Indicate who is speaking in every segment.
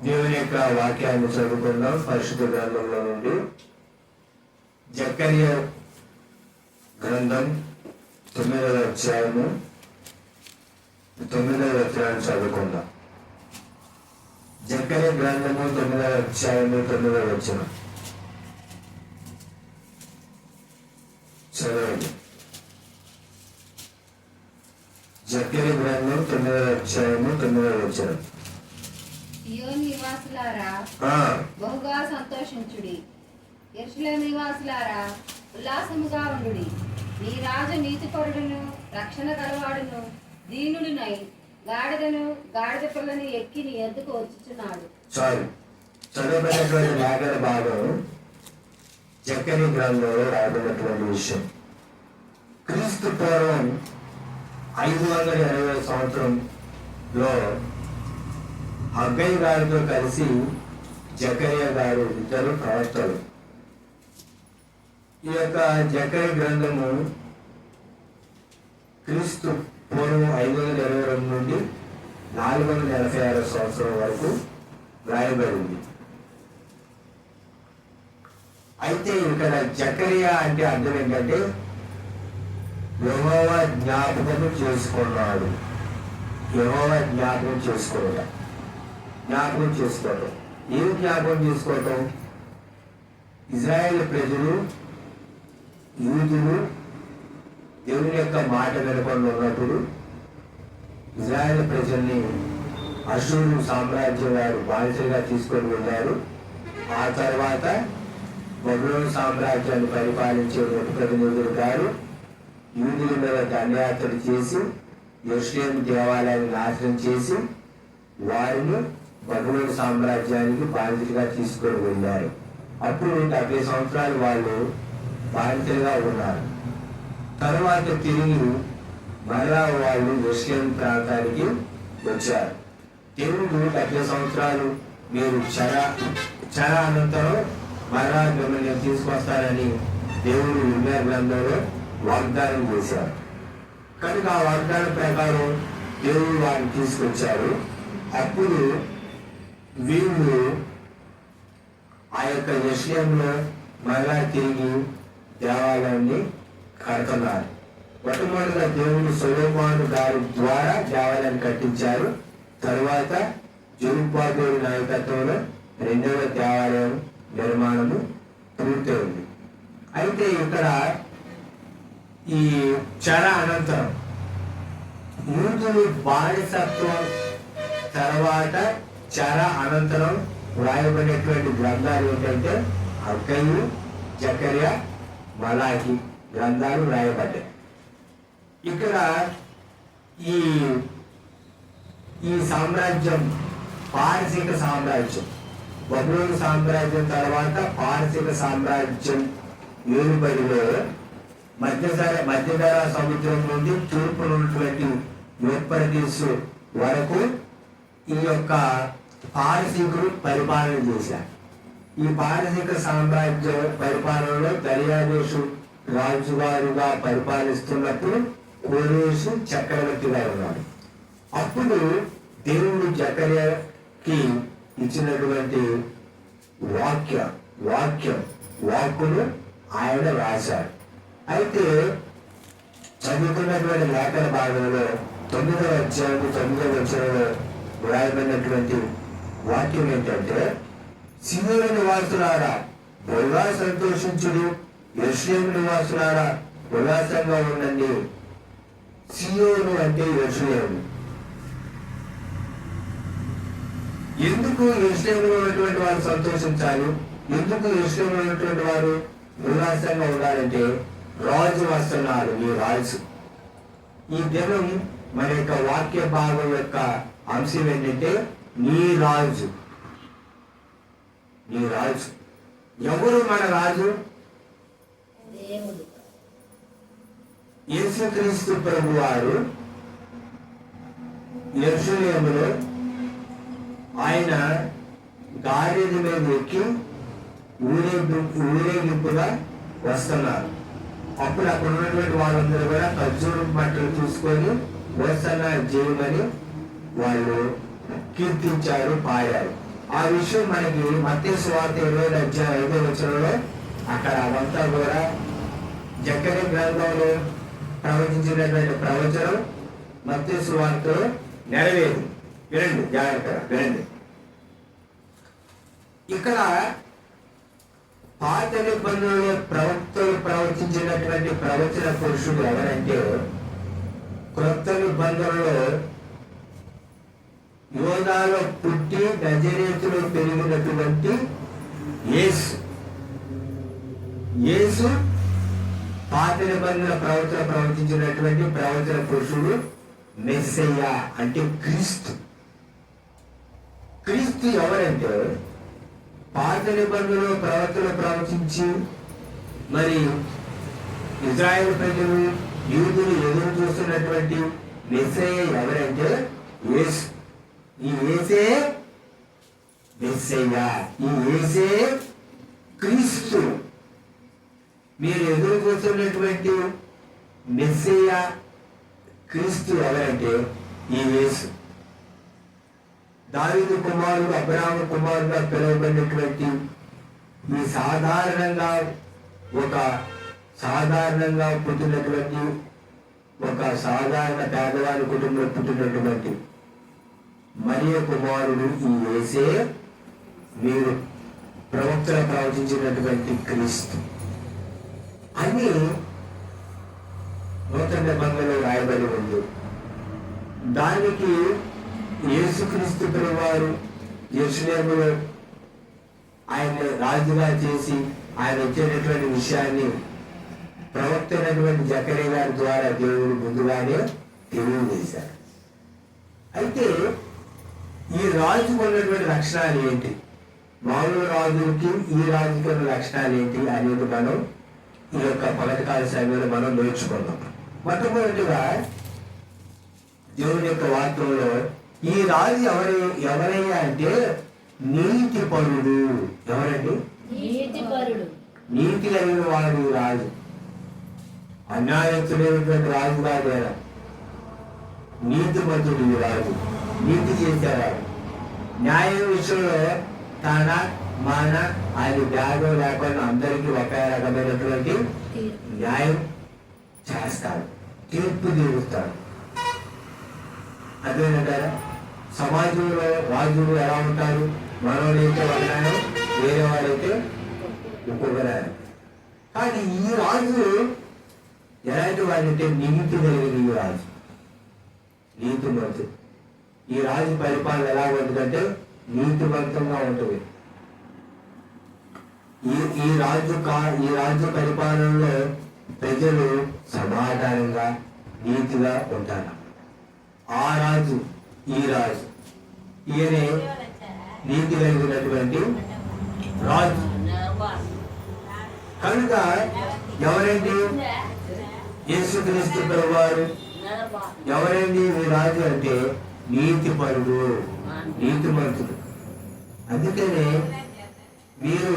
Speaker 1: దేవుని యొక్క వాక్యాన్ని చదువుకుందాం. పరిశుద్ధ గ్రంథంలో నుండి జకర్యా గ్రంథం 9వ అధ్యాయము 9వ వచనాన్ని చదువుకుందాం. జకర్యా గ్రంథము 9వ అధ్యాయము 9వ వచనం చదవండి. జకర్యా గ్రంథం 9వ అధ్యాయము 9వ వచనం.
Speaker 2: సియోను నివాసులారా బహుగా సంతోషించుడి, యెరూషలేము నివాసులారా ఉల్లాసముగా ఉండుడి. నీ రాజు నీతిపరుడును రక్షణ కలవాడును దీనుడునై గాడిదను గాడిద పిల్లని ఎక్కి నీ ఎద్దుకు వచ్చుచున్నాడు.
Speaker 1: చాలు. చదవబడినటువంటి లేఖన భాగం జకర్యా గ్రంథంలో రాబడినటువంటి విషయం. క్రీస్తు పూర్వం 580 సంవత్సరంలో హగ్గై గారితో కలిసి జకర్యా గారు ఇద్దరు ప్రవక్తలు. ఈ యొక్క జకర్యా గ్రంథము క్రీస్తు పూర్వం 522 నుండి 486 సంవత్సరం వరకు రాయబడింది. అయితే ఇక్కడ జకర్యా అంటే అర్థం ఏంటంటే యెహోవా జ్ఞాపకం చేసుకున్నాడు. యెహోవా జ్ఞాపకం చేసుకోవడం. జ్ఞాపకం చేసుకోవటం. ఏం జ్ఞాపకం చేసుకోవటం? ఇజ్రాయేల్ ప్రజలు, యూదులు దేవుని యొక్క మాట వినకుండా ఉన్నప్పుడు ఇజ్రాయేల్ ప్రజల్ని అష్షూరు సామ్రాజ్యం వారు బానిసలుగా తీసుకొని వెళ్ళారు. ఆ తర్వాత బబులోను సామ్రాజ్యాన్ని పరిపాలించే ప్రతినిధులు గారు యూదుల మీద దండయాత్ర చేసి యెరూషలేము దేవాలయాన్ని నాశనం చేసి వారిని బబులోను సామ్రాజ్యానికి బానిసలుగా తీసుకొని వెళ్ళారు. అప్పుడు 70 సంవత్సరాలు వాళ్ళు బానిసలుగా ఉన్నారు. తర్వాత తిరిగి మరలా వాళ్ళు యెరూషలేము ప్రాంతానికి వచ్చారు. తిరిగి 70 సంవత్సరాలు మీరు చెర అనంతరం మరలా మిమ్మల్ని తీసుకొస్తారని దేవుడు ఇర్మీయా గ్రంథంలో వాగ్దానం చేశారు. కనుక ఆ వాగ్దానం ప్రకారం దేవుడు వారిని తీసుకొచ్చారు. అప్పుడు వీళ్ళు ఆ యొక్క యెరూషలేములో మరలా తిరిగి దేవాలయాన్ని కడుతున్నారు. మొట్టమొదటిగా దేవుడు సొలొమోను గారి ద్వారా దేవాలయాన్ని కట్టించారు. తరువాత జెరుబ్బాబెలు నాయకత్వంలో 2వ దేవాలయం నిర్మాణము పూర్తయింది. అయితే ఇక్కడ ఈ చెర అనంతరం యూదులు బానిసత్వం తర్వాత చెర అనంతరం వ్రాయబడినటువంటి గ్రంథాలు ఏంటంటే హగ్గయి, జకర్యా, మలాకి గ్రంథాలు వ్రాయబడ్డాయి. ఇక్కడ ఈ సామ్రాజ్యం పారసీక సామ్రాజ్యం, బబులోను సామ్రాజ్యం తర్వాత పారసీక సామ్రాజ్యం ఏలుబడిలో మధ్యధరా సముద్రం నుండి తూర్పున ఉన్నటువంటి యూఫ్రటీస్ వరకు ఈ యొక్క పారసీకులు పరిపాలన చేశారు. ఈ పారసీక సామ్రాజ్య పరిపాలనలో దర్యావేషు రాజుగారుగా పరిపాలిస్తున్నప్పుడు కోరేషు చక్రవర్తిగా ఉన్నాడు. అప్పుడు దేవుడు జకర్యాకి ఇచ్చినటువంటి వాక్కును ఆయన రాశాడు. అయితే చదువుకున్నటువంటి లేఖన భాగంలో 9వ అధ్యాయం 9వ వచనంలో వ్రాయబడినటువంటి వాక్యం ఏంటంటే, సియోను నివాసులారా బహుగా సంతోషించుడు, యెరూషలేము నివాసులారా ఉల్లాసంగా ఉండండి. సియోను అంటే యెరూషలేము. ఎందుకు యెరూషలేములో ఉన్నటువంటి వారు సంతోషించాలి? ఎందుకు యెరూషలేములో ఉన్నటువంటి వారు ఉల్లాసంగా ఉండాలంటే రాజు వస్తున్నాడు. ఈ రాజు ఈ దినం మన యొక్క వాక్య భాగం యొక్క అంశం ఏంటంటే నీ రాజు. నీ రాజు ఎవరు? మన రాజు యేసుక్రీస్తు ప్రభు వారు యెరూషలేములో ఆయన గాడిద మీద ఎక్కి ఊరేగింపుగా వస్తున్నారు. అప్పుడు అక్కడ ఉన్నటువంటి వాళ్ళందరూ కూడా ఖర్జూరం బట్టలు తీసుకొని హోసన్నా జయమని వాళ్ళు కీర్తించారు, పాడారు. ఆ విషయం మనకి మత్తయి సువార్త 20:5 అక్కడ అవంతా కూడా జకర్యా గ్రంథంలో ప్రవచించినటువంటి ప్రవచనం మత్తయి సువార్తలో నెరవేరు. వినండి, జాగ్రత్తగా వినండి. ఇక్కడ పాత నిబంధనలో ప్రవక్తలు ప్రవచించినటువంటి ప్రవచన పురుషుడు ఎవరంటే, క్రొత్త నిబంధనలో యోధాలో పుట్టి నజరేతులో పెరిగినటువంటి యేసు. యేసు పాత నిబంధన ప్రవచించినటువంటి ప్రవచన పురుషుడు మెస్సయ్య అంటే క్రీస్తు. క్రీస్తు ఎవరంటే, పాత నిబంధనలో ప్రవక్తలు ప్రవచించి మరి ఇజ్రాయేల్ ప్రజలు యూదులు ఎదురు చూస్తున్నటువంటి మెస్సయ్య ఎవరంటే యేసు. ఈ యేసే మెస్సయ్య, ఈ యేసే క్రీస్తు. మీరు ఎదురు చూస్తున్నటువంటి మెస్సయ్య క్రీస్తు ఎవరంటే ఈ యేసు. దావీదు కుమారుడు, అబ్రాహాము కుమారుడుగా పిలువబడినటువంటి ఈ సాధారణంగా పుట్టినటువంటి ఒక సాధారణ పేదవాడి కుటుంబంలో పుట్టినటువంటి మరియ కుమారుడు ఈ యేసే మీరు ప్రవక్తలు ప్రవచించినటువంటి క్రీస్తు అని నూతన నిబంధనలో రాయబడి ఉంది. దానికి యేసుక్రీస్తు వారు యెరూషలేములో ఆయన రాజుగా చేసి ఆయన వచ్చేటటువంటి విషయాన్ని ప్రవక్త అయినటువంటి జకర్యా గారి ద్వారా దేవుడు ముందుగానే తెలియజేశారు. అయితే ఈ రాజుకు ఉన్నటువంటి లక్షణాలు ఏంటి, మామూలు రాజులకి ఈ రాజుకి ఉన్న లక్షణాలు ఏంటి అనేది మనం ఈ యొక్క పగటికాల సమయంలో మనం నేర్చుకున్నాం. మొట్టమొదటిగా దేవుని యొక్క వాక్యంలో ఈ రాజు ఎవరయ్యా అంటే నీతి పరుడు. ఎవరండి? నీతి కలిగిన వాడు రాజు. అన్యాయస్తుడైనటువంటి రాజు కాదు, నీతిమంతుడు ఈ రాజు. నీతి చేసేవాడు. న్యాయం విషయంలో తన మన ఆయన భేదం లేకుండా అందరికీ ఒకే రకమైనటువంటి న్యాయం చేస్తాడు, తీర్పు తీరుస్తాడు. అదేంటారా, సమాజంలో రాజులు ఎలా ఉంటారు, మనోడైతే ఒకనాడు, వేరే వాడైతే ఇంకొకనాడు. కానీ ఈ రాజు ఎలాంటి వాడంటే నీతి కలిగిన ఈ రాజు, నీతిమంతుడు. ఈ రాజు పరిపాలన ఎలా ఉంటుందంటే నీతివంతంగా ఉంటుంది. ఈ రాజు పరిపాలనలో ప్రజలు సమాధానంగా నీతిగా ఉంటారు. ఆ రాజు ఈ రాజు, ఈయనే నీతి కలిగినటువంటి రాజు. కనుక ఎవరండి యేసుక్రీస్తు ప్రభువారు? ఎవరండి ఈ రాజు అంటే నీతిపరుడు, నీతిమంతుడు. అందుకనే మీరు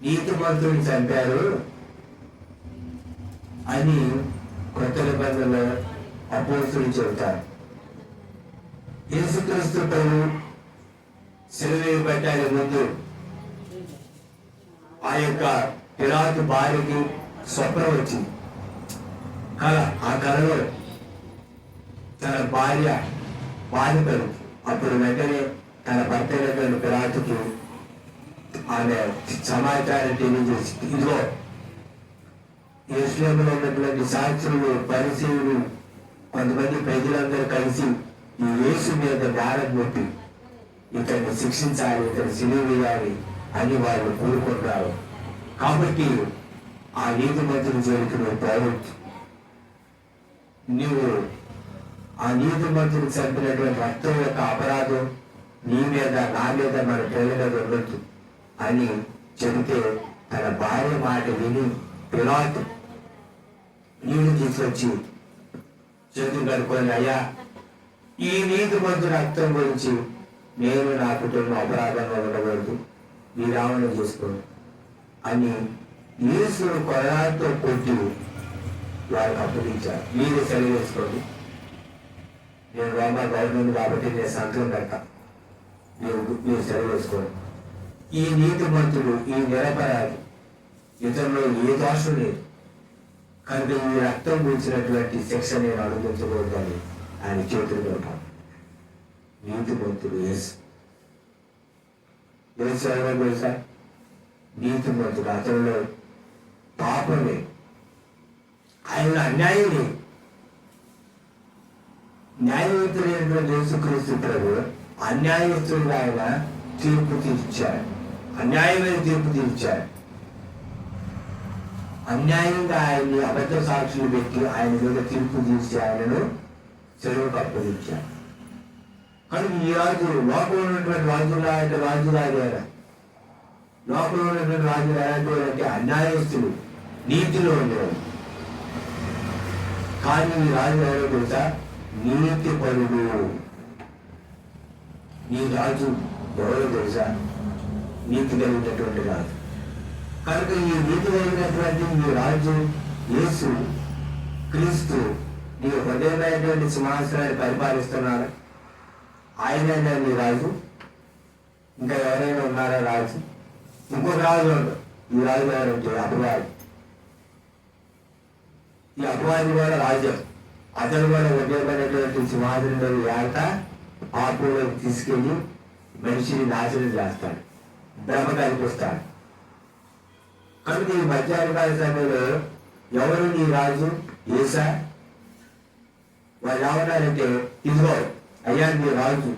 Speaker 1: నీతిమంతుడిని చంపారు అని కొత్త నిబంధనలో అపోస్తలులు చెబుతారు. యేసుక్రీస్తు ప్రభు సిలువ వేయబడటానికి ముందు ఆ యొక్క పిలాతు భార్యకి స్వప్నం వచ్చింది, కళ. ఆ కళలో తన భార్య బాధిపడు. అప్పుడు వెంటనే తన భర్త అయినటువంటి పిలాతుకు ఆమె సమాచారం తెలియజేసి, ఇదిగో యెరూషలేములో ఉన్నటువంటి శాస్త్రులు, పరిసయ్యులు, కొంతమంది ప్రజలందరూ కలిసి ఈ యేసు మీద నేరం మోపి ఇతన్ని శిక్షించాలి, ఇతన్ని సిలువ వేయాలి అని వాళ్ళు కోరుకుంటారు. కాబట్టి ఆ నీతిమంతుని జోలికి నువ్వు పోవద్దు. నువ్వు ఆ నీతిమంతుని చంపినటువంటి రక్తం యొక్క అపరాధం నీ మీద, నా మీద, మన పిల్లల మీద ఉండొద్దు అని చెబితే తన భార్య మాట విని పిలాతు నీళ్లు తీసుకొచ్చి చేతులు కడుక్కొని, అయ్యా ఈ నీతిమంతుని రక్తం గురించి నేను నా కుటుంబం అపరాధంగా ఉండకూడదు, విరామణం చేసుకోండి అని యేసును కొరడాతో కొట్టి వారికి అప్పగించారు. మీరు సెలవు వేసుకోండి, నేను రోమా గవర్నమెంట్ కాబట్టి నేను సంతకం పెడతా మీరు సెలవు వేసుకోండి. ఈ నీతిమంతుడు, ఈ నిరపరాధి, ఇతరులో ఏ దోషం లేదు కనుక ఈ రక్తం పూసినటువంటి శిక్ష నేను అనుభవించకూడదని ఆయన చేతుల్లో ఉంటాను. నీతిమంతుడు యేసు ఎవరో తెలుసా? నీతిమంతుడు, అతనిలో పాపం లేదు, ఆయన అన్యాయం లేదు. న్యాయవంతుడైనటువంటి యేసుక్రీస్తు ప్రభు అన్యాయస్తుడిగా ఆయన తీర్పు తీర్చాడు, అన్యాయమైన తీర్పు తీర్చాడు. అన్యాయంగా ఆయన్ని అబద్ధ సాక్షులు పెట్టి ఆయన మీద తీర్పు తీర్చి ఆయనను చెరువుకు అప్పగించాడు. కానీ ఈ రాజు లోకంలో ఉన్నటువంటి రాజులా అంటే రాజులాగారా? లోకంలో ఉన్నటువంటి రాజులు ఎలాంటి అంటే అన్యాయస్తులు, నీతిలో ఉండేవారు. కానీ ఈ రాజు ఎవరో తెలుసా? నీతి పరుడు. ఈ రాజు ఎవరో తెలుసా? నీతి కలిగినటువంటి రాజు. కనుక ఈ నీతి కలిగినటువంటి ఈ రాజు యేసు క్రీస్తు నీ హృదయమైనటువంటి సింహాసనాన్ని పరిపాలిస్తున్నాడు. ఆయనైనా నీ రాజు. ఇంకా ఎవరైనా ఉన్నారా రాజు? ఇంకొక రాజు ఉండదు. ఈ రాజు ఎవరంటే అపవాది. ఈ అపవాది కూడా రాజ్యం. అతను కూడా హృదయమైనటువంటి సింహాసనంలో ఏట ఆపులోకి తీసుకెళ్ళి మనిషిని నాశనం చేస్తాడు, భ్రమ కల్పిస్తాడు. కనుక ఈ మధ్యాహ్నకాల సమయంలో ఎవరు నీ రాజు? యేసా? వాళ్ళు ఏమన్నారంటే, ఇదిగో అయ్యా నీ రాజు.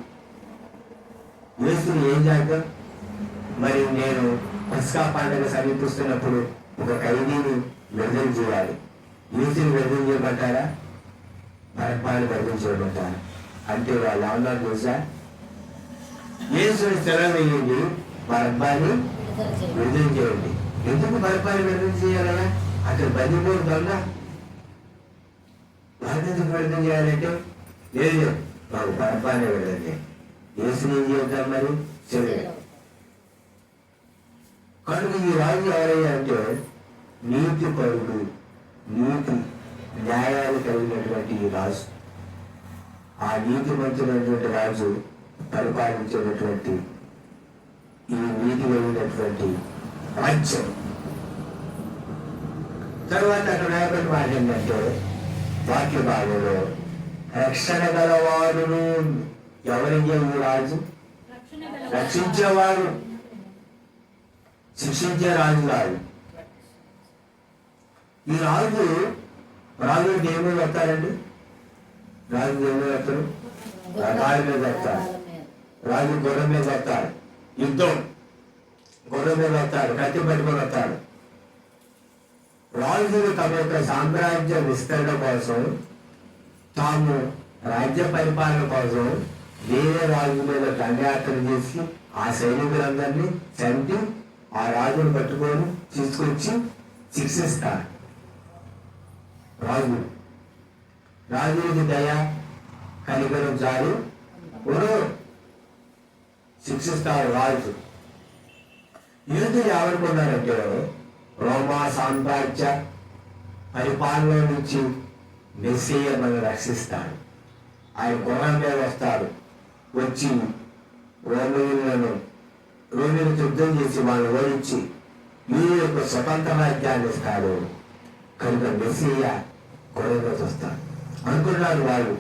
Speaker 1: యేసుని ఏం చేద్దాం? మరి నేను పస్కా పండుగ సమీపిస్తున్నప్పుడు ఒక ఖైదీని విడుదల చేయాలి. యేసుని విడుదల చేయబడ్డారా? బరబ్బాని విడుదల చేయబడ్డారా? అంటే వాళ్ళు ఏమన్నారు తెలుసా? యేసుని సెలవు వేయండి, బరబ్బాని విడుదల చేయండి. ఎందుకు బరబ్బాని విడుదల చేయాలన్నా? అతను బందిపోడు దొంగ, వారిని ఎందుకు విడుదల చేయాలంటే లేదు, మాకు బరబ్బాని విడుదల చేయాలి. యేసుని ఏం చేద్దాం మరి? సెలవు. కనుక ఈ రాజు ఎవరయ్యా అంటే నీతి పరుడు, నీతి న్యాయాలు కలిగినటువంటి ఈ రాజు. ఆ నీతిమంతుడైనటువంటి రాజు పరిపాలించేటటువంటి ఈ నీతి కలిగినటువంటి రాజ్యం. తర్వాత అక్కడ రాయబడిన మాట ఏంటంటే వాక్య భాగంలో రక్షణ గలవాడును. ఎవరికి ఈ రాజు? రక్షించేవాడు, శిక్షించే రాజు కాదు. ఈ రాజు రాజుకి ఏమీ వస్తారండి? రాజు ఏమీ వస్తారు? రథాల మీద వస్తారు. రాజు గుర్రం మీద వస్తాడు, యుద్ధం గుర్రం మీద వస్తాడు, కత్తి పట్టుకొని వస్తాడు. రాజులు తమ యొక్క సామ్రాజ్య విస్తరణ కోసం, తాము రాజ్య పరిపాలన కోసం వేరే రాజు మీద దండయాత్ర చేసి ఆ సైనికులందరినీ చంపి ఆ రాజును పట్టుకొని తీసుకొచ్చి శిక్షిస్తారు. రాజులకి దయ కనికరం జారు శిక్షిస్తారు రాజు. యూదులు ఎవరుకున్నారంటే రోమా సామ్రాజ్య పరిపాలన నుంచి మెస్సియా మనం రక్షిస్తాడు. ఆయన గుర్రం మీద వస్తాడు, వచ్చి రోమిలను యుద్ధం చేసి వాళ్ళు ఓడించి వీరి యొక్క స్వతంత్ర రాజ్యాన్ని ఇస్తాడు. కనుక మెస్సియా గుర్రం మీద వస్తాడు అనుకున్నారు వాళ్ళు.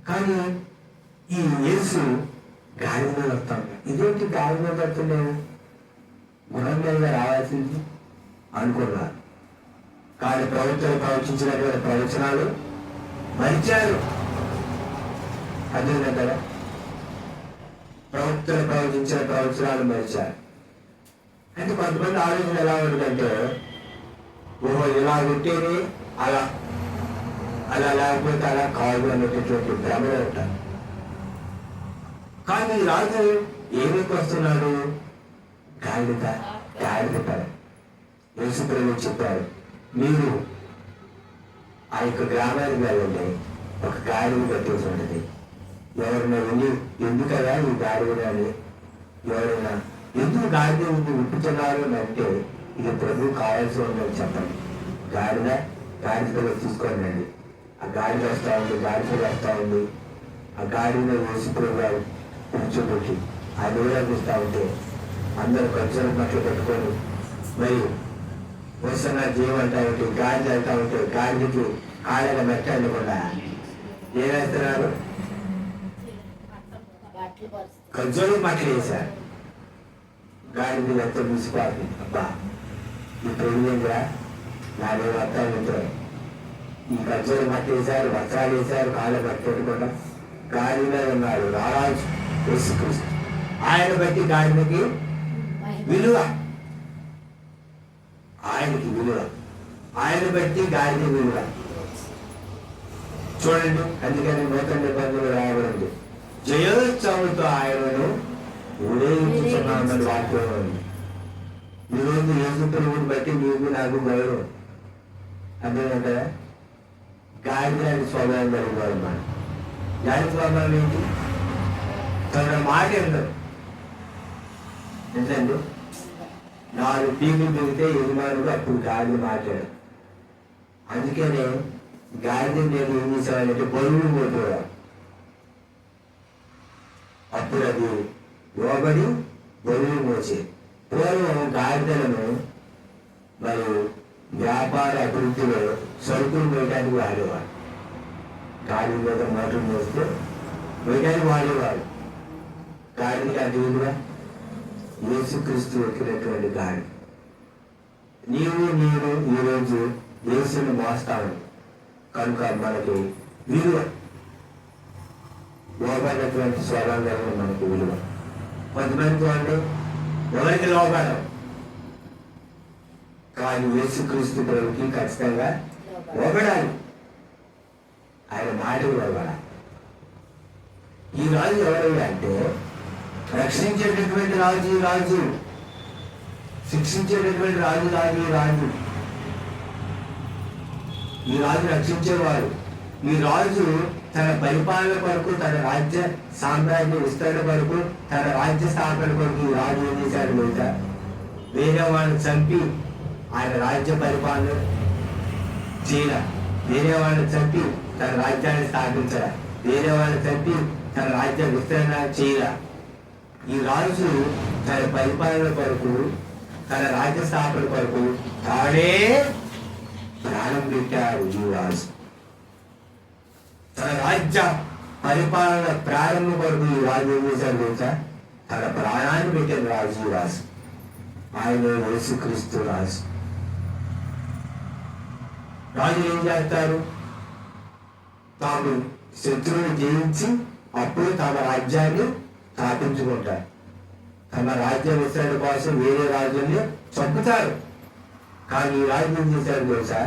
Speaker 1: కానీ ఈ యేసు గాలి మీద వస్తాడు. ఇదేంటి గాలి మీద వస్తున్నాడు, గుణం మీద రావాల్సింది అనుకున్నారు. కానీ ప్రభుత్వం ప్రవచించినటువంటి ప్రవచనాలు మరిచారు. అర్థమైంది కదా? ప్రభుత్వం ప్రవచించిన ప్రవచనాలు మరిచారు. అంటే కొంతమంది ఆలోచన ఎలా ఉంటుందంటే, ఓహో ఇలా ఉంటేనే అలా, అలా లేకపోతే అలా కాదు అనేటటువంటి భ్రమలో ఉంటారు. కానీ రాజు ఏమికి వస్తున్నాడు? గాడిద పడ. యేసు ప్రభువు చెప్పారు, మీరు ఆ యొక్క గ్రామానికి వెళ్ళండి, ఒక గాడిద కట్టేసి ఉంటుంది. ఎవరైనా వెళ్ళి ఎందుకలా ఈ గాడిద అని ఎవరైనా ఎందుకు గాడిద విప్పుతున్నారు అని అంటే, ఇది ప్రభు కావాల్సి ఉందని చెప్పండి. గాడిదలో తీసుకోండి. ఆ గాడిద వస్తూ ఉంది, గాడిద వస్తూ ఉంది. ఆ గాడిలో యేసు ప్రభు గారు కూర్చోబెట్టి ఆయన ఊరేగిస్తూ ఉంటే అందరూ ఖర్చులు బట్టలు పెట్టుకొని మరి వస్తున్న జీవం అంటా ఉంటే గాలి వెళ్తా ఉంటే గాలికి కాళ్ళగా మెట్టకుండా ఏం వేస్తున్నారు? ఖర్చులు మట్టలు వేశారు. గాలి మీద ఎంతో ముసిపోతుంది. అబ్బా ఈ పెళ్ళిగా నాలుగు వస్త్రాలు ఉంటాయి. ఈ ఖర్చులు మట్టి వేశారు, వస్త్రాలు వేశారు, కాళ్ళ మట్టి పెట్టుకుండా గాలిలో ఉన్నాడు రారాజు యేసుక్రీస్తు. ఆయన బట్టి గాడికి విలువ, ఆయనకి విలువ, ఆయన బట్టి గాడికి విలువ. చూడండి, అందుకని నూతన నిబంధనలు రాయబడింది, జయోత్సవంతో ఆయనను ఊరేగించుతున్నామని వాక్యం ఉంది. ఈరోజు యేసు ప్రభువుని బట్టి నీకు నాకు గౌరవం అర్థమంటే గాడి స్వభావం కలిగిపోవాలి. మనం గాడి స్వభావం ఏంటి? తన మాట ఉండదు. ఏంటండి, 4 పీకులు పెరిగితే యజమానుడు అప్పుడు గాడి మాట్లాడు. అందుకనే గాడిని నేను ఏం చేసేవాళ్ళంటే బరువులు పోయేవాడు. అప్పుడు అది లోబడి బరువులు మోసే. పూర్వం గాడిదలను మరి వ్యాపార అభివృద్ధిలో సరుకులు వేయడానికి వాడేవాడు. గాడి మీద మోటార్ మోస్తే వేయడానికి వాడేవాడు. గాడికి అది విలువ యేసుక్రీస్తు ఎక్కినటువంటి గాడి. నీవు నేను ఈరోజు యేసుని మోస్తాను కనుక మనకి విలువ, లోబడినటువంటి స్వభావం మనకు విలువ. కొంతమంది చూడండి ఎవరికి లోబడం, కానీ యేసుక్రీస్తు ప్రభుకి ఖచ్చితంగా లోబడాలి. ఆయన మాటలు లోబడాలి. ఈ రాజు ఎవరైనా అంటే రక్షించేటటువంటి రాజు రాజు, శిక్షించేటటువంటి రాజు రాజు రాజు. ఈ రాజు రక్షించేవాడు. ఈ రాజు తన పరిపాలన కొరకు, తన రాజ్య సామ్రాజ్య విస్తరణ కొరకు, తన రాజ్య స్థాపన కొరకు ఈ రాజు ఏం చేశాడు లేదా? వేరే వాళ్ళని చంపి ఆయన రాజ్య పరిపాలన చేయాల, వేరే వాళ్ళని చంపి తన రాజ్యాన్ని స్థాపించాల, వేరే వాళ్ళని చంపి తన రాజ్య విస్తరణ చేయాల. ఈ రాజు తన పరిపాలన కొరకు, తన రాజ్య స్థాపన కొరకు తానే ప్రాణం పెట్టాడు. ఈ రాజు తన రాజ్య పరిపాలన ప్రారంభం కొరకు ఈ రాజు ఏం చేశాడు తెలుసా? తన ప్రాణాన్ని పెట్టిన రాజు ఈ రాజు. ఆయన యేసుక్రీస్తు రాజు. రాజు ఏం చేస్తారు? తాము శత్రువుని జయించి అప్పుడు తమ రాజ్యాన్ని స్థాపించుకుంటారు. తమ రాజ్య విస్తరణ కోసం వేరే రాజుల్ని చంపుతారు. కానీ ఈ రాజు ఏం చేశారు తెలుసా?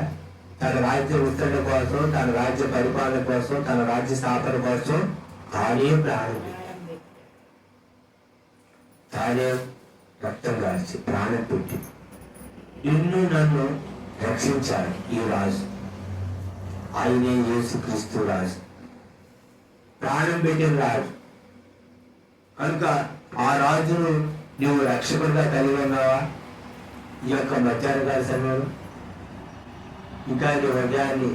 Speaker 1: తన రాజ్య విస్తరణ కోసం, తన రాజ్య పరిపాలన కోసం, తన రాజ్య స్థాపన కోసం తానే ప్రాణం, తానే రక్తం కాల్చి ప్రాణం పెట్టి నిన్ను నన్ను రక్షించాడు ఈ రాజు. ఆయనే యేసుక్రీస్తు రాజు, ప్రాణం పెట్టిన రాజు. కనుక ఆ రాజును నువ్వు రక్షకుడిగా కలిగి ఉన్నావా? ఈ యొక్క మధ్యాహ్నకాల సమయంలో ఇంకా నీ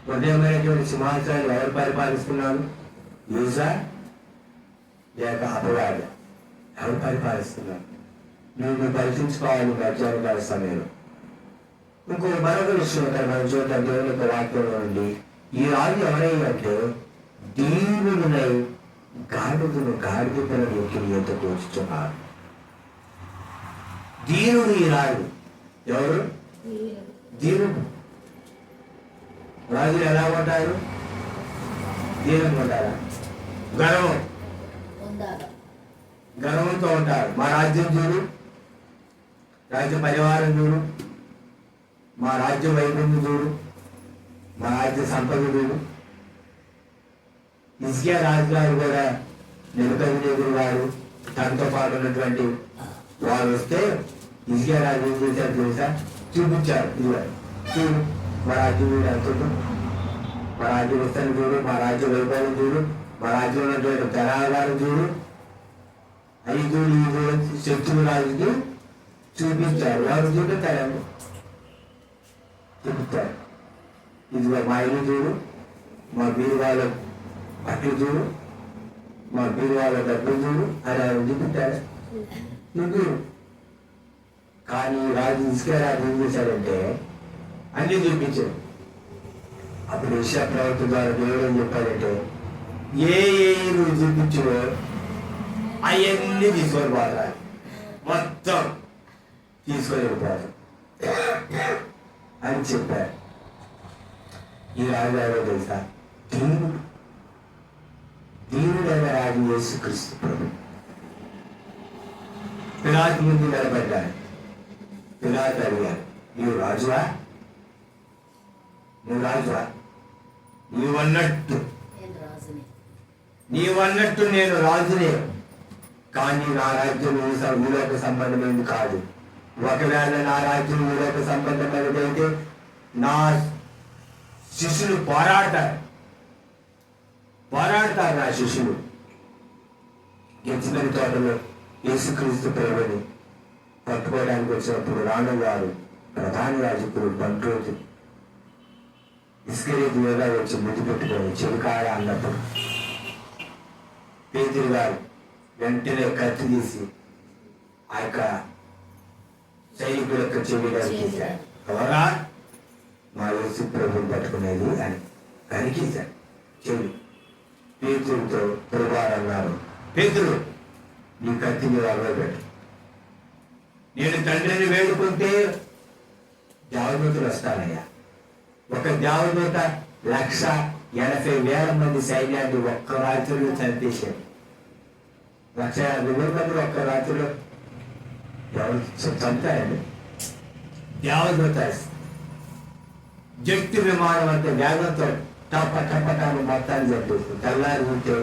Speaker 1: హృదయమైనటువంటి సింహాసనాన్ని ఎవరు పరిపాలిస్తున్నారు? యూజా లేక అపవాద? ఎవరు పరిపాలిస్తున్నారు? నువ్వు పరిశీలించుకోవాలి మధ్యాహ్నకాల సమయంలో. మరొక విషయం ఇక్కడ మనం చూద్దాం. దేవుని యొక్క వాక్యంలో నుండి ఈ రాజు ఎవరైందంటే దీనుడునై గాడిద పిల్లల ఎత్త కూర్చున్నారు. దీనుడు ఈ రాజు. ఎవరు దీనుడు? రాజులు ఎలా ఉంటారు? దీనంగా ఉంటారా? గర్వంతో ఉంటారు. మా రాజ్యం చూడు, రాజ్య పరివారం చూడు, మా రాజ్య వైభవం చూడు, మా రాజ్య సంపద చూడు. హిజ్కియా రాజు గారు కూడా నెబుకద్నెజరు గారు తనతో పాటు ఉన్నటువంటి వారు వస్తే హిజ్కియా రాజు ఏం చేశారు తెలుసా? చూపించారు. ఇది చూడు, మా రాజ్యం చూడు ఎంత ఉందో, మా రాజ్య విస్తరణ చూడు, మా రాజ్య వైభవం చూడు, మా రాజ్యం ఉన్నటువంటి తెలంగాణ చూడు, అవి చూడు, ఈ చూడు. శత్రువు రాజుకి చూపించారు. వారు చూపిస్తారేమో చూపిస్తారు. ఇది మా ఇల్లు చూడు, మా వీరు వాళ్ళ బట్టలు చూడు, మా బీరువాళ్ళ డబ్బులు చూడు అని ఆయన చూపించాడు. నువ్వు కానీ రాజు రాజు ఏం చేశాడంటే అన్ని చూపించాడు. అప్పుడు యెషయా ప్రవక్త ద్వారా దేవుడు ఏం చెప్పాడంటే ఏ నువ్వు చూపించు అవన్నీ తీసుకొని పోతారు, మొత్తం తీసుకొని వెళ్ళిపోతారు అని చెప్పారు. ఈ రాజు ఎవరో తెలుసా? దేవుడైన రాజు యేసుక్రీస్తు ప్రభు. పిలాతు ముందు నిలబడ్డాడు. పిలాతు అడిగాడు, నువ్వు రాజువా? నువ్వు రాజువా? నీవన్నట్టు నేను రాజునే, కానీ నా రాజ్యం ఊలోక సంబంధమైనది కాదు. ఒకవేళ నా రాజ్యం ఊలోక సంబంధమైనదైతే నా శిష్యులు పోరాడతారు నా శిష్యులు. గెచ్చిమని తోటలో యేసుక్రీస్తు ప్రభుని పట్టుకోవడానికి వచ్చినప్పుడు రాను గారు ప్రధాన యాజకులు బంట్రోజు ఇస్కరియోతు మీద వచ్చి ముద్దు పెట్టుకొని చెవికాడ అన్నప్పుడు పేతురు గారు వెంటనే కత్తి తీసి ఆ యొక్క సైనికుల యొక్క చెవి నరికేశాడు. ఎవరా? మా యేసు ప్రభుని పట్టుకునేది అని నరికేశాడు చెవి. పేతురుతో ప్రభువారు అన్నారు, పేతురు నీ కత్తి మీద అలవబెట్టు. నేను తండ్రిని వేడుకుంటే దేవదూతలు వస్తానయ్యా. ఒక దేవదూత 1,80,000 మంది సైన్యాన్ని ఒక్క రాత్రిలో చంపేశాడు. 1,80,000 మంది ఒక్క రాత్రిలో ఎవరు చంపారండి? దేవదూత జట్టు విమానం అంటే వేగంతో టపటాన్ని మొత్తాన్ని చంపేస్తుంది. తెల్లారి ఉంటే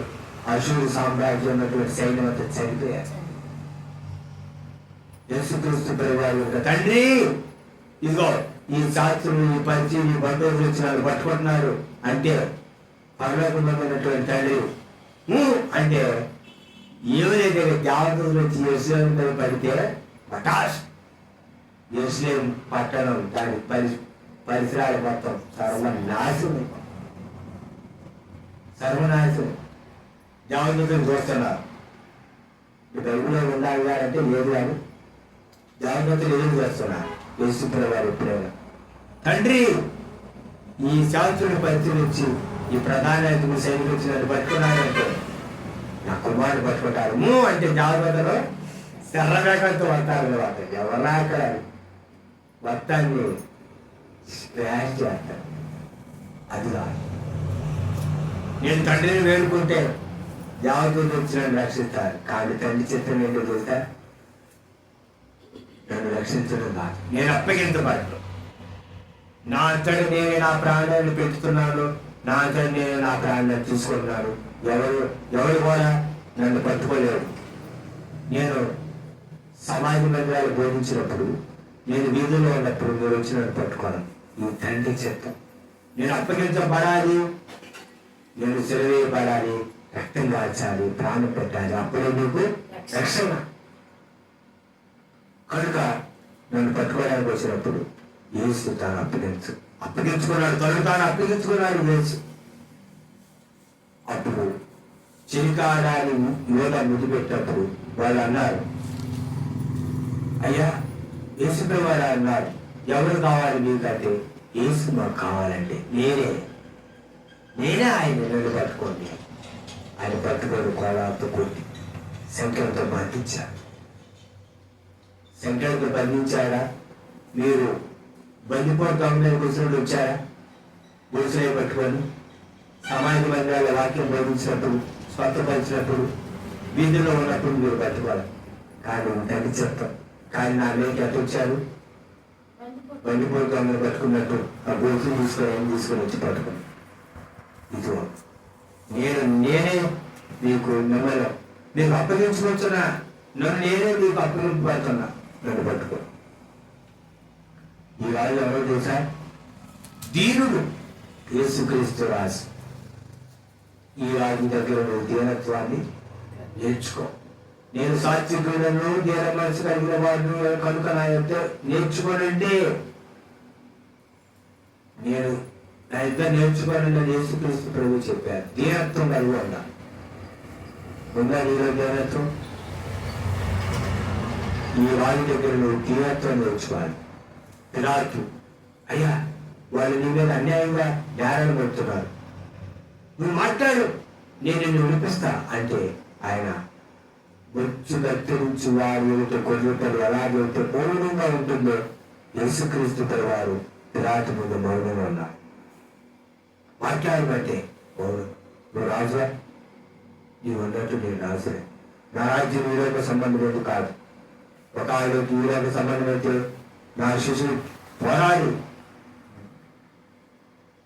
Speaker 1: అశూరు సామ్రాజ్యం ఉన్నటువంటి సైన్యం అంతా చనిపోయారు. యేసుక్రీస్తు ప్రభువారు తండ్రి ఇదిగో ఈ శాస్త్రులు ఈ పంచి ఈ బంధువులు వచ్చిన వాళ్ళు పట్టుకుంటున్నారు అంటే పరలోకమైనటువంటి తండ్రి అంటే ఏమైతే దేవతలు వచ్చి యెరూషలేము మీద పడితే పటాష్ యెరూషలేము పట్టణం దాని పరిసరాలు మొత్తం సర్వనాశనం. దేవదూతలు చూస్తున్నారు. ఈ బైబిల్లో ఉండాలి అంటే లేదు కానీ దేవదూతలు ఏం చేస్తున్నారు? యేసుప్రభువు వారు ఎప్పుడైనా తండ్రి ఈ శాస్త్రుని పరిశీలించి ఈ ప్రధాన సైనికులు వచ్చినట్టు పట్టుకున్నారంటే నా కుమారుడు పట్టుకుంటారు అంటే దేవదూతలు శర్రవేగంతో వస్తారు తర్వాత ఎవరా అక్కడ మొత్తాన్ని స్మాష్ చేస్తారు. అది కాదు, నేను తండ్రిని వేడుకుంటే దేవదూతలు వచ్చినట్టు రక్షిస్తారు. కానీ తండ్రి చిత్రం ఏంటో చూస్తా, నన్ను రక్షించడం కాదు, నేను అప్పగించబడ్డాను. నా అంతటి నేను నా ప్రాణాన్ని పెంచుతున్నాను, నా అంతటి నేను నా ప్రాణాన్ని తీసుకుంటున్నాను. ఎవరు కూడా నన్ను పట్టుకోలేరు. నేను సమాజ మందిరాలు బోధించినప్పుడు, నేను వీధుల్లో ఉన్నప్పుడు మీరు వచ్చి నన్ను పట్టుకోను. ఈ తండ్రి చిత్తం. నేను అప్పగించబడాలి, నేను సెలవేయబడాలి, రక్తం కాల్చాలి, ప్రాణం పెట్టాలి, అప్పుడే నీకు రక్షణ. కనుక నన్ను పట్టుకోవడానికి వచ్చినప్పుడు యేసు తాను అప్పగించుకున్నాడు, తను తాను అప్పగించుకున్నాడు యేసు. అప్పుడు చిరికాడాన్ని యోధ ముద్దు పెట్టినప్పుడు వాళ్ళు అన్నారు, అయ్యా యేసుపై వారు అన్నారు, ఎవరు కావాలి మీకంటే యేసు మాకు కావాలంటే నేనే ఆయన నన్ను పట్టుకోండి. ఆయన పట్టుకొని కోలాతో కొట్టి శంకరంతో బంధించాడు. శంకరంతో బంధించాడా? మీరు బందిపోటు గమనానికి వచ్చినప్పుడు వచ్చారా? గుడిసెలు పట్టుకొని సమాజ మందిరాల వాక్యం బోధించినప్పుడు, స్వస్థపరిచినప్పుడు, వీధుల్లో ఉన్నప్పుడు మీరు పట్టుకోవాలి. కానీ తండ్రి చెప్తాం. కానీ నా లేక ఎంత వచ్చారు? బందిపోటు గమనం పట్టుకున్నట్టు ఆ గొలుసులు తీసుకొని వచ్చి పట్టుకుని ఇదిగో నేనే మీకు మిమ్మల్ని మీకు అప్పగించుకొచ్చున్నా, నేనే మీకు అప్పగింపబడుతున్నా, నన్ను పట్టుకో. ఈ రాజు ఎవరో తెలుసా? దీనుడు యేసుక్రీస్తు రాజు. ఈ రాజు దగ్గర నువ్వు దీనత్వాన్ని నేర్చుకో. నేను సాత్వికులను దీన మనసు కలిగిన వాడిని కనుక నా యొక్క నేర్చుకోనండి, నేను నా యొక్క నేర్చుకోనండి యేసుక్రీస్తు ప్రభు చెప్పారు. దీనత్వం కలిగి ఉండాలి. ఉందా నీలో దీనత్వం? ఈ రాజు దగ్గర నువ్వు దీనత్వం నేర్చుకోవాలి. పిలాతు, అయ్యా వాళ్ళు నీ మీద అన్యాయంగా నేరాలు పెడుతున్నారు, నువ్వు మాట్లాడు, నేను నిన్ను వినిపిస్తా అంటే ఆయన బొచ్చు కత్తిరించి వారి ఎదుట కొర్రెపడి ఎలాగైతే మౌనంగా ఉంటుందో యేసుక్రీస్తు వారు పిలాతు ముందు మౌనంగా ఉన్నారు. మాట్లాడమంటే మౌనం. నువ్వు రాజువా? నీవు ఉన్నట్టు నేను రాజులే. నా రాజ్యం వీళ్ళకి సంబంధం కాదు. ఒక ఆయనకి వీళ్ళకి సంబంధం అయితే నా శిశువు పోరాడి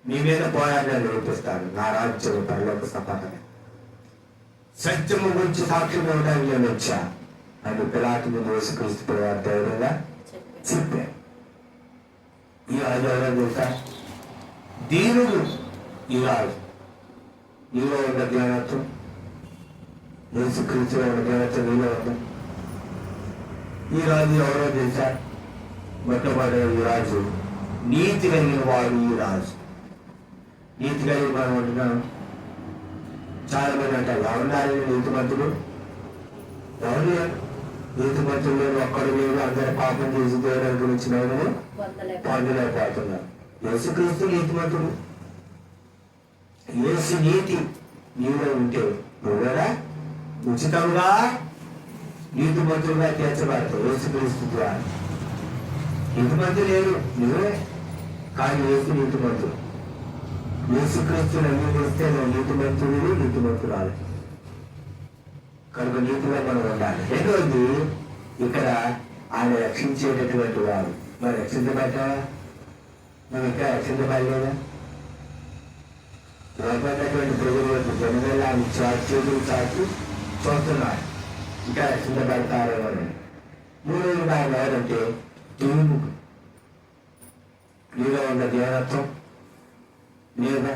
Speaker 1: నీ మీద పోరాడాన్ని నేర్పిస్తాను. నా రాజ్యం పరలోక సంపాదన, సత్యము గురించి సాక్ష్యం ఇవ్వడానికి నేను వచ్చా అని పిలాతు ముందు యేసుక్రీస్తు వారు ధైర్యంగా చెప్పాను. ఈ రాజు ఎవరో తెలుసా? దీనుడు ఈ రాజు. నీలో ఉన్న జ్ఞానత్వం, యేసుక్రీస్తులో ఉన్న జ్ఞానత్వం నీలో ఉంది. ఈ రాజు ఎవరో తెలుసా? మొట్టమొదటి ఈ రాజు నీతి కలిగిన వాడు. ఈ రాజు నీతి కలిగి మనం ఉంటున్నాం. చాలా మంది అంటారు ఎవరు నీతిమంతుడు, ఎవరు నీతిమంతులు ఒక్కడు లేదు, అందరూ పాపం చేసి దేవుని గురించి పొందలేకపోతున్నారు. యేసుక్రీస్తు నీతిమంతుడు. యేసు నీతి నీలో ఉంటే నువ్వు కూడా ఉచితంగా నీతిమంతులుగా తీర్చబడతావు యేసుక్రీస్తు ద్వారా. నీతిమంతులు లేరు, నువ్వే కానీ యేసు నీతిమంతుడు. యేసుక్రీస్తుని అంగీకరిస్తే నువ్వు నీతిమంతుడివి, నీతిమంతురాలు. కనుక నీతిగా మనం ఉండాలి. రెండవది, ఇక్కడ ఆయన రక్షించేటటువంటి వారు. మరి రక్షించబడ్డావా? నువ్వు ఇంకా రక్షించబడలేదా? లోపడినటువంటి ప్రజలు జనవల్ల ఆయన చేతులు చాచి చూస్తున్నారు, ఇంకా రక్షించబడతారేమో అని. మూడవది ఆయన ఎవరంటే దేవుడు. నీలో ఉన్న దేవత్వం లేదా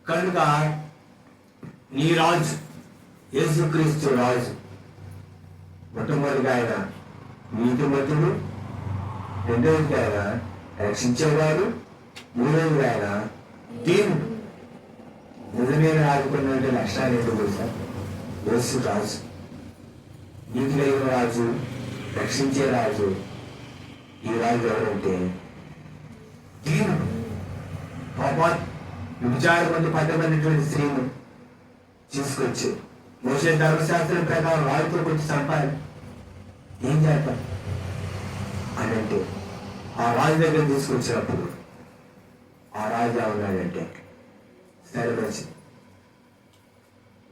Speaker 1: కనుక నీ రాజు యేసుక్రీస్తు రాజు. మొట్టమొదటిగా ఆయన నీతిమంతుడు, రెండవదిగా ఆయన రక్షించేవాడు, మూడవదిగా ఆయన దేవుడు. నిజమైన ఆదుకున్నటువంటి లక్షణాలు ఏంటో తెలుసా? యేసు రాజు, నీతి కలిగిన రాజు, రక్షించే రాజు. ఈ రాజు ఎవరంటే దేవుడు. పాపా విచారం మంది 10 మంది స్త్రీలు తీసుకొచ్చి మోషే ధర్మశాస్త్రం ప్రకారం రాజుతో వచ్చి చంపాలి, ఏం చేద్దాం అని అంటే ఆ రాజు దగ్గర తీసుకొచ్చినప్పుడు ఆ రాజు ఉన్నాడంటే సరే మంచి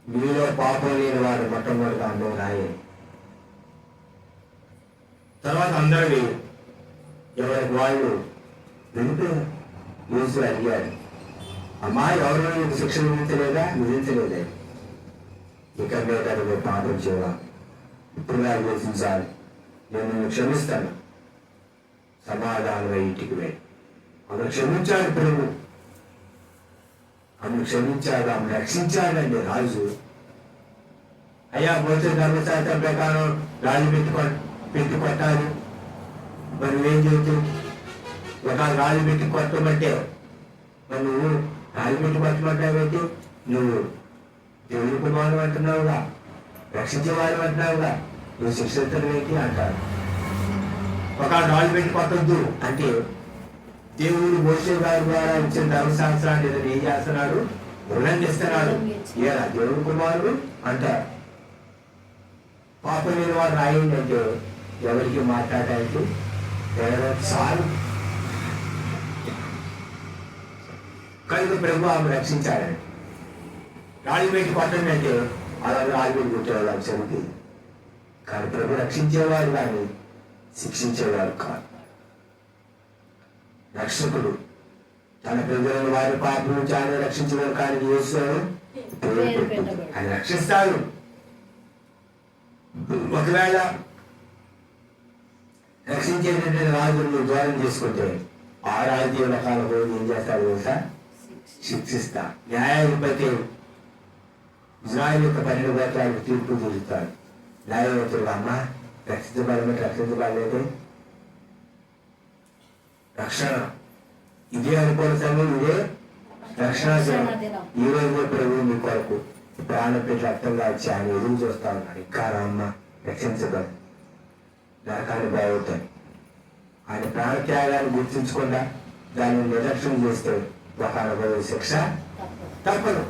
Speaker 1: మీలో పాపం లేని వాడు మొట్టమొదటిగా అందరూ రాయే, తర్వాత అందరూ ఎవరికి వాళ్ళు వెళ్ళిపోయారు. యేసు అడిగాడు, అమ్మా ఎవరు నీకు శిక్షణ విధించలేదా? విధించలేదే. ఇక మీద నువ్వు పాపం చేయవా? ఇప్పుడు నాకు విధించాలి, నేను నిన్ను క్షమిస్తాను, సమాధానం ఇంటికి వెళ్ళి. ఆమె క్షమించాడు ప్రభు, ఆమె క్షమించాడు, ఆమె రక్షించాడండి రాజు. అయ్యా మోసే ధర్మశాస్త్రం ప్రకారం రాజు పెట్టి కొట్టాలి, మరి నువ్వేం చేస్తావు? ఒక రాజు పెట్టి కొట్టమంటే మరి నువ్వు రాజు పెట్టి కొట్టమంటావేంటి? నువ్వు దేవుని కుమారుడు అంటున్నావుగా, రక్షించేవాడు అంటున్నావుగా, నువ్వు శిక్షించడం ఏంటి అంటారు. ఒక రాజు పెట్టి కొట్టద్దు అంటే దేవుడు మోసే గారి ద్వారా ఇచ్చిన ధర్మశాస్త్రాన్ని ఏం చేస్తున్నాడు? ఉల్లంఘిస్తున్నాడు. ఏరా దేవుని కుమారుడు అంటారు. పాపం లేని వాడు రాయండి అంటే ఎవరికి మాట్లాడటానికి చాలు. కనుక ప్రభు ఆమె రక్షించాడండి. రాజు పెట్టి కొట్టండి అంటే అలా రాజు పెట్టి కొట్టేవాళ్ళు చదివి. కానీ ప్రభు రక్షించేవాడు కానీ శిక్షించేవాడు కాదు. రక్షకుడు తన ప్రజలను వారి పాపం నుంచి ఆయన రక్షించడం కానీ యేసు ఆయన రక్షిస్తాడు. ఒకవేళ రక్షించేటటువంటి రాజును దూరం చేసుకుంటే ఆ రాజకీయ కాలంలో ఏం చేస్తాడు తెలుసా? శిక్షిస్తా. న్యాయాధిపతి ఇజ్రాయిల్ యొక్క 12 గోత్రాలకు తీర్పు తీరుస్తాడు. న్యాయవంతుడు అమ్మ రక్షించబడమంటే రక్షించబడలేదు. రక్షణ ఇదే అనుకోని సమయం, ఇదే రక్షణ. ఈ రోజు ప్రభు మీ కొరకు ప్రాణం పెట్టి రక్తంగా వచ్చి ఆయన ఎదురు చూస్తా ఉన్నాడు. ఇంకా రామ్మ రక్షించగలరు, నరకాన్ని బాగుతాయి. ఆయన ప్రాణత్యాగాన్ని గుర్తించకుండా దాన్ని నిర్లక్ష్యం చేస్తే ఒక అనుభవ శిక్ష తప్పదు,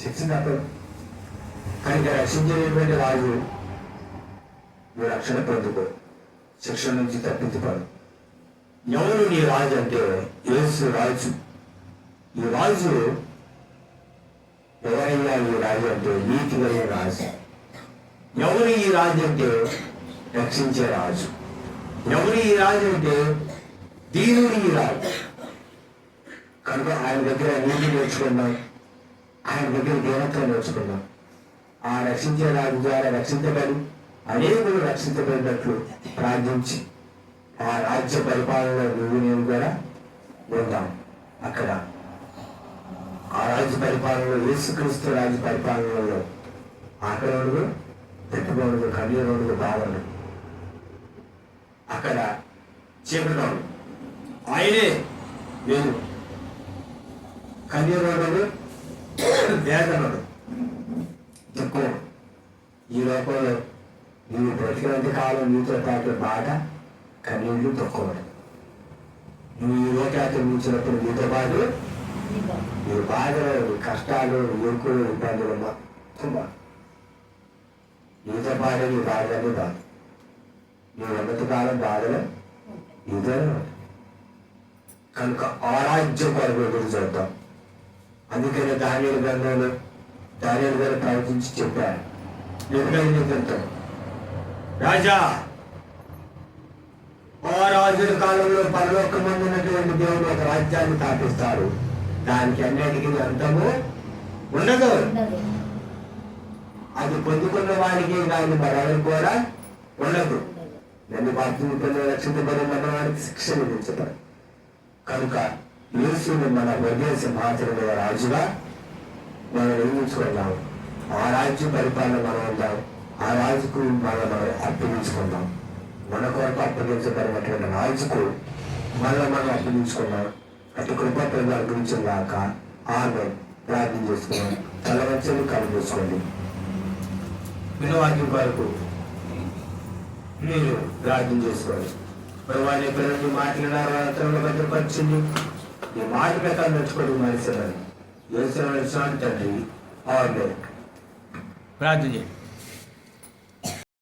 Speaker 1: శిక్ష తప్పదు. కనుక రక్షించేటువంటి రాజు నువ్వు రక్షణ పొందుకో, శిక్ష నుంచి తప్పించుకోడు. ఎవరు నీ రాజు అంటే యేసు రాజు. ఈ రాజు ఎవరైనా ఈ రాజు అంటే నీతి కలిగిన రాజు. ఎవరు ఈ రాజు అంటే రక్షించే రాజు. ఎవరు ఈ రాజు అంటే దీనుడు ఈ రాజు. కనుక ఆయన దగ్గర నీతి నేర్చుకున్నాం, ఆయన దగ్గర దీనత్వం నేర్చుకున్నాం. ఆ రక్షించే రాజు ద్వారా రక్షించబడి అనేకులు రక్షించబడినట్లు ప్రార్థించి ఆ రాజ్య పరిపాలనలో నువ్వు నేను కూడా ఉందాం. అక్కడ ఆ రాజ్య పరిపాలనలో యేసుక్రీస్తు రాజ్య పరిపాలనలో ఆకలి పెట్టుకోవడదు, కన్నీరు బాగుండదు. అక్కడ చీకటి ఆయనే లేదు, కన్నీరు వేదనడు తక్కువ. ఈ లోకంలో నీవు బ్రతికినంత కాలం నీతో పాటు బాధ కన్నీళ్ళు తక్కువ. నువ్వు ఈ లోకాన్ని మించినప్పుడు నీతో పాటు నీ బాధలు, నీ కష్టాలు, ఎరుకులు, ఇబ్బందులు మొత్తం నీతో పాటు నీ బాధలన్నీ బాధ. నీ ఉన్నత కాలం బాధలు ఇదే. కనుక ఆరాధ్యం కొరకు ఎదురు చూద్దాం. అందుకనే దానియేలు గ్రంథంలో దానియేలు గారు ప్రవచించి చెప్పారు, ఎదురైన రాజా ఆ రాజుల కాలంలో పరలోకమందు ఉన్నటువంటి దేవుడు ఒక రాజ్యాన్ని స్థాపిస్తాడు, దానికి అన్నిటికీ అంతము ఉండదు. అది పొందుకున్న వారికి దాని మరణం కూడా ఉండదు. నన్ను బాధ్యత పొందిన రక్షించబడి మన వారికి శిక్ష విధించబడు. కనుక యేసుని మన హృదయ సింహాసనం రాజుగా మనం నిర్మించుకుందాం. ఆ రాజ్య పరిపాలన మనం ఉందాం. ఆ రాజుకు మనం అప్పగించుకుందాం. మన కొరకు అప్పగించబడినటువంటి రాజుకు మనం అప్పగించుకున్నాం. అటు కృప ప్రజలు అనుగ్రహించాక ఆమె ప్రార్థన చేసుకున్నాం. తలవంచలు కలుపుకోండి. వినవాక్యం కొరకు మీరు ప్రార్థన చేసుకోండి. వారి పిల్లలు మాట్లాడారు, వాళ్ళ భద్రపరిచింది. ఈ మాట ప్రకారం నడుచుకోవడం మనిషి తండ్రి. ప్రార్థన చేయండి.